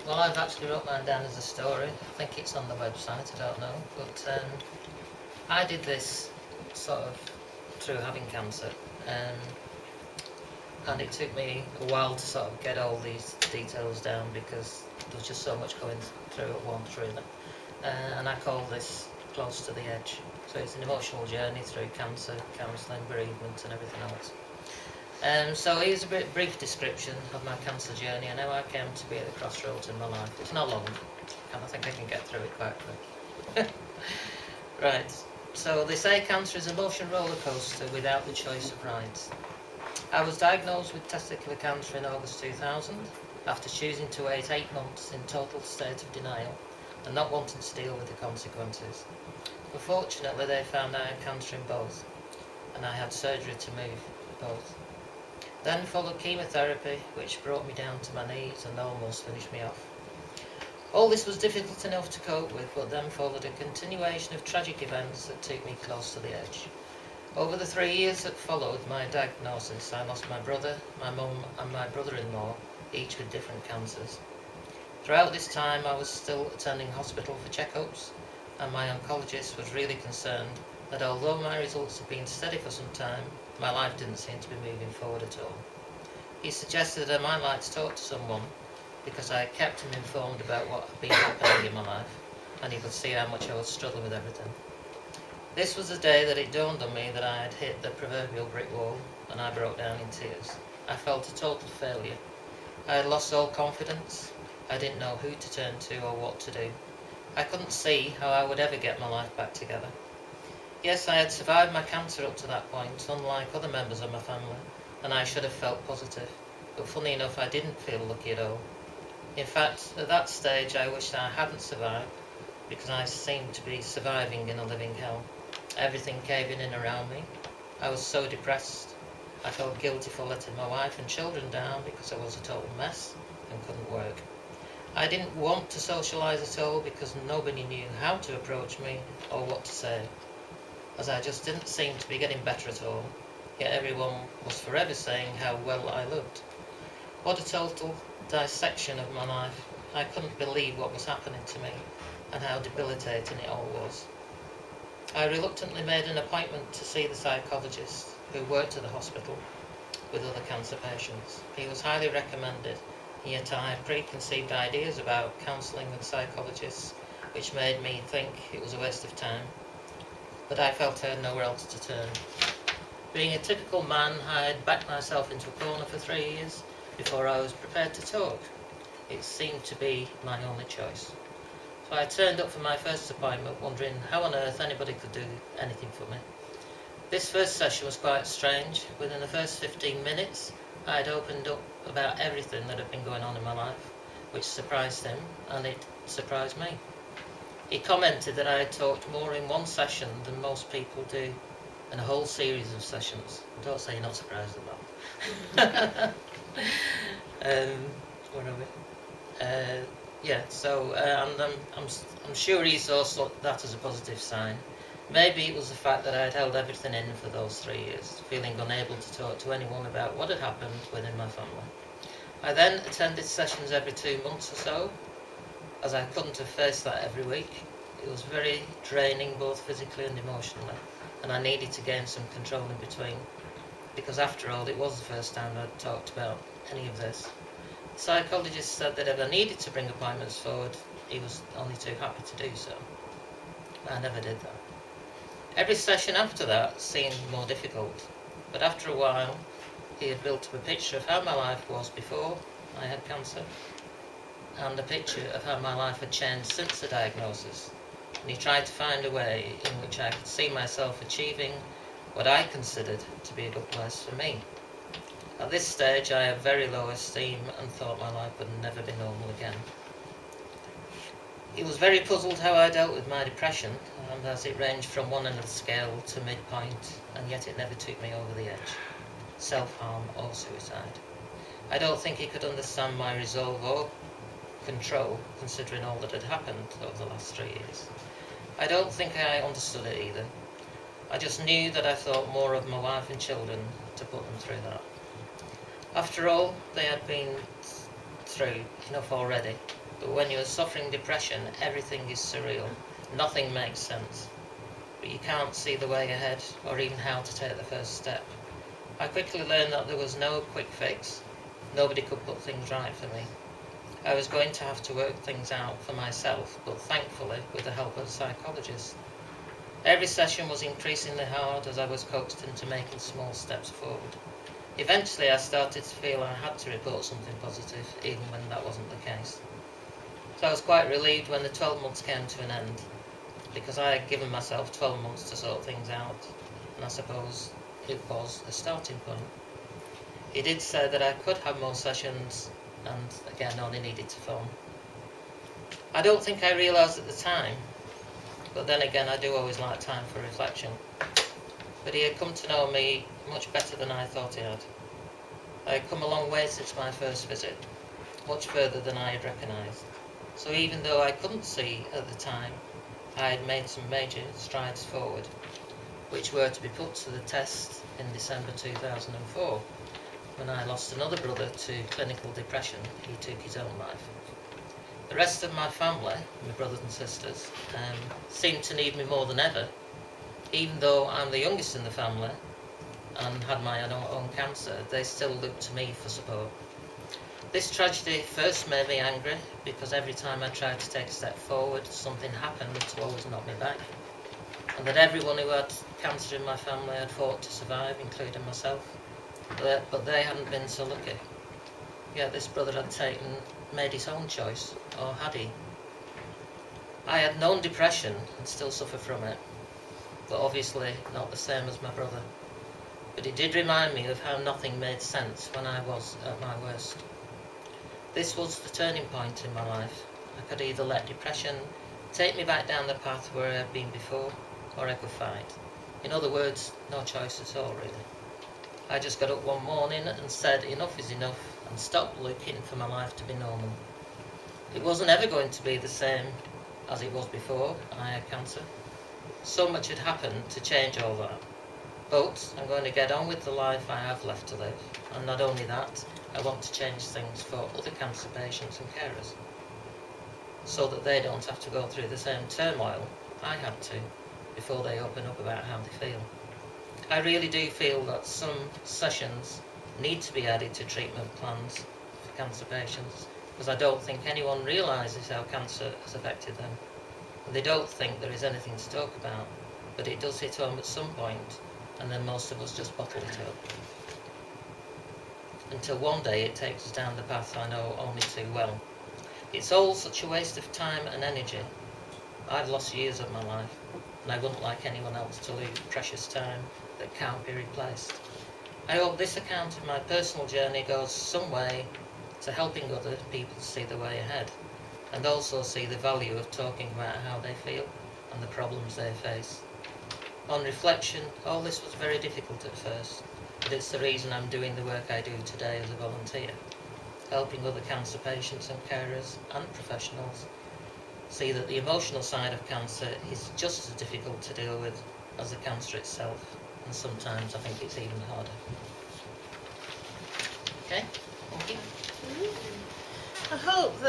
Well, I've actually wrote mine down as a story. I think it's on the website, I don't know. But I did this sort of through having cancer. Um, and it took me a while to sort of get all these details down because there was just so much going through at once, really. And I call this Close to the Edge. So it's an emotional journey through cancer, counselling, bereavement and everything else. So here's a brief description of my cancer journey and how I came to be at the crossroads in my life. It's not long, and I think I can get through it quite quick. Right, so they say cancer is a motion roller coaster without the choice of rides. I was diagnosed with testicular cancer in August 2000 after choosing to wait 8 months in total state of denial and not wanting to deal with the consequences. Unfortunately, they found I had cancer in both, and I had surgery to move both. Then followed chemotherapy, which brought me down to my knees and almost finished me off. All this was difficult enough to cope with, but then followed a continuation of tragic events that took me close to the edge. Over the 3 years that followed my diagnosis, I lost my brother, my mum and my brother-in-law, each with different cancers. Throughout this time I was still attending hospital for checkups, and my oncologist was really concerned that although my results had been steady for some time, my life didn't seem to be moving forward at all. He suggested I might like to talk to someone because I kept him informed about what had been happening in my life, and he could see how much I was struggling with everything. This was the day that it dawned on me that I had hit the proverbial brick wall, and I broke down in tears. I felt a total failure. I had lost all confidence. I didn't know who to turn to or what to do. I couldn't see how I would ever get my life back together. Yes, I had survived my cancer up to that point, unlike other members of my family, and I should have felt positive. But funny enough, I didn't feel lucky at all. In fact, at that stage I wished I hadn't survived, because I seemed to be surviving in a living hell. Everything caving in around me. I was so depressed. I felt guilty for letting my wife and children down because I was a total mess and couldn't work. I didn't want to socialise at all because nobody knew how to approach me or what to say, as I just didn't seem to be getting better at all, yet everyone was forever saying how well I looked. What a total dissection of my life. I couldn't believe what was happening to me and how debilitating it all was. I reluctantly made an appointment to see the psychologist who worked at the hospital with other cancer patients. He was highly recommended, yet I had preconceived ideas about counselling and psychologists, which made me think it was a waste of time. But I felt I had nowhere else to turn. Being a typical man, I had backed myself into a corner for 3 years before I was prepared to talk. It seemed to be my only choice. So I turned up for my first appointment, wondering how on earth anybody could do anything for me. This first session was quite strange. Within the first 15 minutes, I had opened up about everything that had been going on in my life, which surprised him, and it surprised me. He commented that I had talked more in one session than most people do in a whole series of sessions. Don't say you're not surprised at that. Where are we? And I'm sure he saw that as a positive sign. Maybe it was the fact that I had held everything in for those 3 years, feeling unable to talk to anyone about what had happened within my family. I then attended sessions every 2 months or so, as I couldn't have faced that every week. It was very draining, both physically and emotionally, and I needed to gain some control in between, because after all, it was the first time I'd talked about any of this. The psychologist said that if I needed to bring appointments forward, he was only too happy to do so. I never did that. Every session after that seemed more difficult, but after a while, he had built up a picture of how my life was before I had cancer, and a picture of how my life had changed since the diagnosis, and he tried to find a way in which I could see myself achieving what I considered to be a good place for me. At this stage I had very low esteem and thought my life would never be normal again. He was very puzzled how I dealt with my depression, and as it ranged from one end of the scale to midpoint, and yet it never took me over the edge, self-harm or suicide. I don't think he could understand my resolve or control, considering all that had happened over the last 3 years. I don't think I understood it either. I just knew that I thought more of my wife and children to put them through that. After all, they had been through enough already. But when you're suffering depression, everything is surreal. Nothing makes sense. But you can't see the way ahead or even how to take the first step. I quickly learned that there was no quick fix. Nobody could put things right for me. I was going to have to work things out for myself, but thankfully with the help of a psychologist. Every session was increasingly hard as I was coaxed into making small steps forward. Eventually I started to feel I had to report something positive, even when that wasn't the case. So I was quite relieved when the 12 months came to an end, because I had given myself 12 months to sort things out, and I suppose it was a starting point. He did say that I could have more sessions, and again only needed to phone. I don't think I realised at the time, but then again I do always like time for reflection. But he had come to know me much better than I thought he had. I had come a long way since my first visit, much further than I had recognised. So even though I couldn't see at the time, I had made some major strides forward, which were to be put to the test in December 2004, when I lost another brother to clinical depression. He took his own life. The rest of my family, my brothers and sisters, seemed to need me more than ever. Even though I'm the youngest in the family and had my own cancer, they still looked to me for support. This tragedy first made me angry, because every time I tried to take a step forward, something happened to always knock me back. And that everyone who had cancer in my family had fought to survive, including myself. But they hadn't been so lucky. Yet this brother had made his own choice, or had he? I had known depression and still suffer from it, but obviously not the same as my brother. But it did remind me of how nothing made sense when I was at my worst. This was the turning point in my life. I could either let depression take me back down the path where I had been before, or I could fight. In other words, no choice at all, really. I just got up one morning and said enough is enough, and stopped looking for my life to be normal. It wasn't ever going to be the same as it was before I had cancer. So much had happened to change all that. But I'm going to get on with the life I have left to live, and not only that, I want to change things for other cancer patients and carers, so that they don't have to go through the same turmoil I had to before they open up about how they feel. I really do feel that some sessions need to be added to treatment plans for cancer patients, because I don't think anyone realises how cancer has affected them. And they don't think there is anything to talk about, but it does hit home at some point, and then most of us just bottle it up. Until one day it takes us down the path I know only too well. It's all such a waste of time and energy. I've lost years of my life, and I wouldn't like anyone else to lose precious time that can't be replaced. I hope this account of my personal journey goes some way to helping other people see the way ahead, and also see the value of talking about how they feel and the problems they face. On reflection, all this was very difficult at first, but it's the reason I'm doing the work I do today as a volunteer, helping other cancer patients and carers and professionals see that the emotional side of cancer is just as difficult to deal with as the cancer itself, and sometimes I think it's even harder. Okay, thank you. I hope that